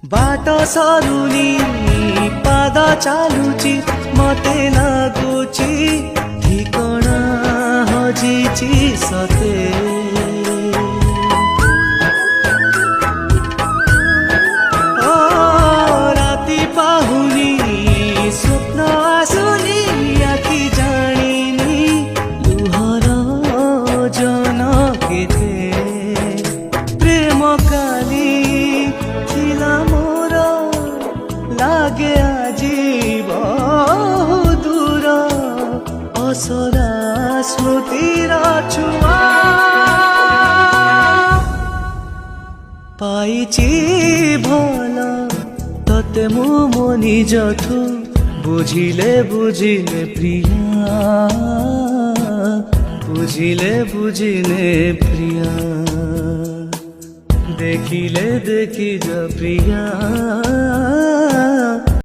बाट सरुनी पाद चालुची मते लागुची ठिकଣା हजिची सते ओ राति पाहुनी स्वप्न आसुनी आखि जानिनी लुहर जन केते प्रेम काली थिला मोर लागे आजी बहु दूर असरा स्मृतिर छुआ पाइची भल तते मु मो निजठु बुझिले बुझिले प्रिया बुझिले बुझिले प्रिया देखिले देखि ज प्रिया